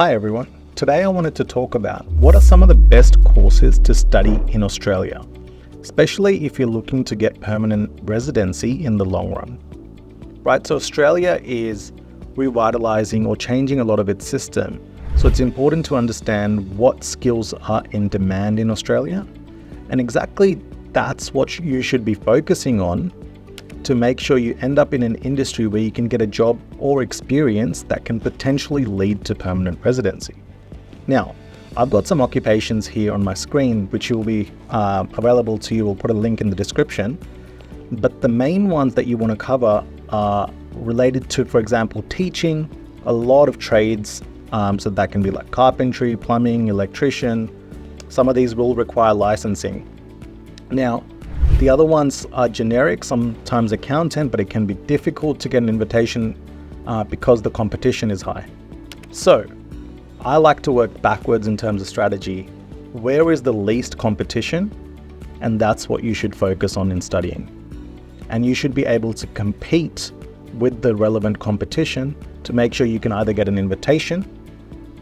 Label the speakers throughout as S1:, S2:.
S1: Hi everyone. Today I wanted to talk about what are some of the best courses to study in Australia, especially if you're looking to get permanent residency in the long run. Right, so Australia is revitalizing or changing a lot of its system. So it's important to understand what skills are in demand in Australia. And exactly that's what you should be focusing on to make sure you end up in an industry where you can get a job or experience that can potentially lead to permanent residency. Now, I've got some occupations here on my screen, which will be available to you. We'll put a link in the description. But the main ones that you want to cover are related to, for example, teaching, a lot of trades. So that can be like carpentry, plumbing, electrician. Some of these will require licensing. Now, the other ones are generic, sometimes accountant, but it can be difficult to get an invitation because the competition is high. So I like to work backwards in terms of strategy. Where is the least competition? And that's what you should focus on in studying. And you should be able to compete with the relevant competition to make sure you can either get an invitation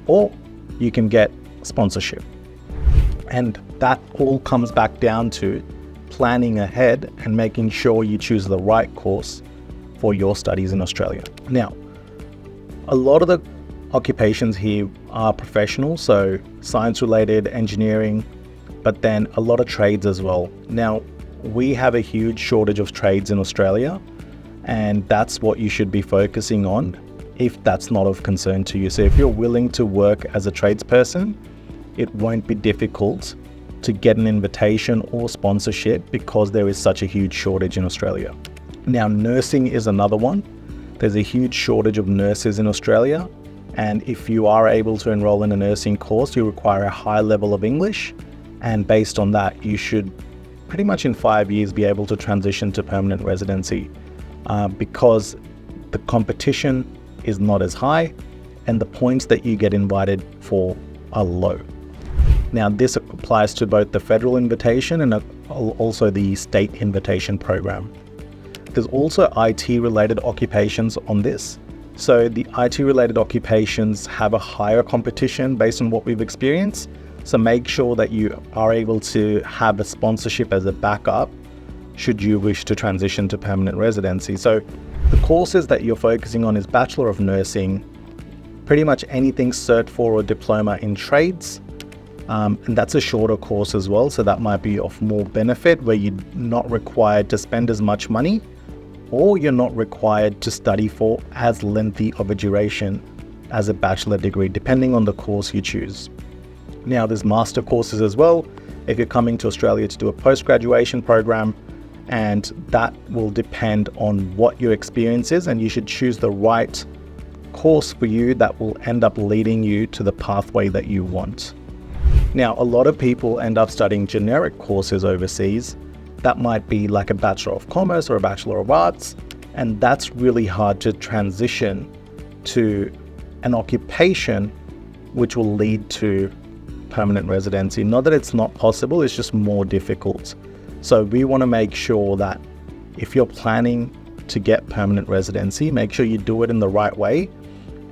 S1: or you can get sponsorship. And that all comes back down to planning ahead and making sure you choose the right course for your studies in Australia. Now, a lot of the occupations here are professional, so science related, engineering, but then a lot of trades as well. Now, we have a huge shortage of trades in Australia, and that's what you should be focusing on if that's not of concern to you. So if you're willing to work as a tradesperson, it won't be difficult to get an invitation or sponsorship because there is such a huge shortage in Australia. Now, nursing is another one. There's a huge shortage of nurses in Australia. And if you are able to enroll in a nursing course, you require a high level of English. And based on that, you should pretty much in 5 years be able to transition to permanent residency because the competition is not as high and the points that you get invited for are low. Now, this applies to both the federal invitation and also the state invitation program. There's also IT-related occupations on this. So the IT-related occupations have a higher competition based on what we've experienced. So make sure that you are able to have a sponsorship as a backup should you wish to transition to permanent residency. So the courses that you're focusing on is Bachelor of Nursing, pretty much anything Cert 4 or diploma in trades. And that's a shorter course as well, so that might be of more benefit where you're not required to spend as much money or you're not required to study for as lengthy of a duration as a bachelor degree, depending on the course you choose. Now, there's master courses as well if you're coming to Australia to do a post-graduation program, and that will depend on what your experience is, and you should choose the right course for you that will end up leading you to the pathway that you want. Now, a lot of people end up studying generic courses overseas. That might be like a Bachelor of Commerce or a Bachelor of Arts, and that's really hard to transition to an occupation which will lead to permanent residency. Not that it's not possible, it's just more difficult. So we want to make sure that if you're planning to get permanent residency, make sure you do it in the right way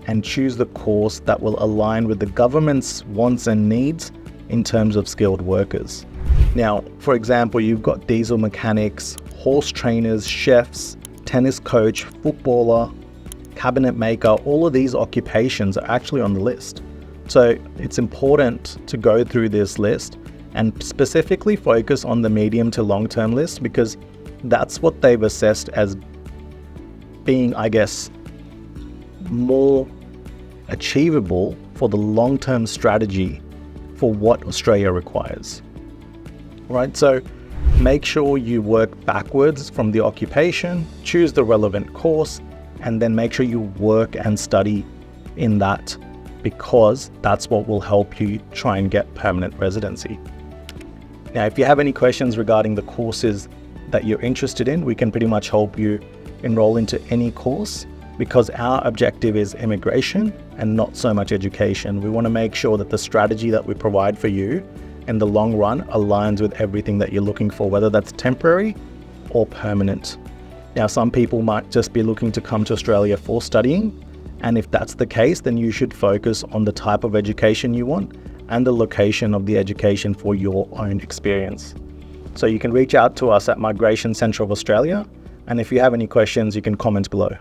S1: and choose the course that will align with the government's wants and needs in terms of skilled workers. Now, for example, you've got diesel mechanics, horse trainers, chefs, tennis coach, footballer, cabinet maker. All of these occupations are actually on the list. So it's important to go through this list and specifically focus on the medium to long-term list because that's what they've assessed as being, I guess, more achievable for the long-term strategy for what Australia requires. Right, so make sure you work backwards from the occupation, choose the relevant course, and then make sure you work and study in that because that's what will help you try and get permanent residency. Now, if you have any questions regarding the courses that you're interested in, we can pretty much help you enroll into any course because our objective is immigration and not so much education. We want to make sure that the strategy that we provide for you in the long run aligns with everything that you're looking for, whether that's temporary or permanent. Now, some people might just be looking to come to Australia for studying And if that's the case, then you should focus on the type of education you want and the location of the education for your own experience. So you can reach out to us at Migration Centre of Australia, and if you have any questions, you can comment below.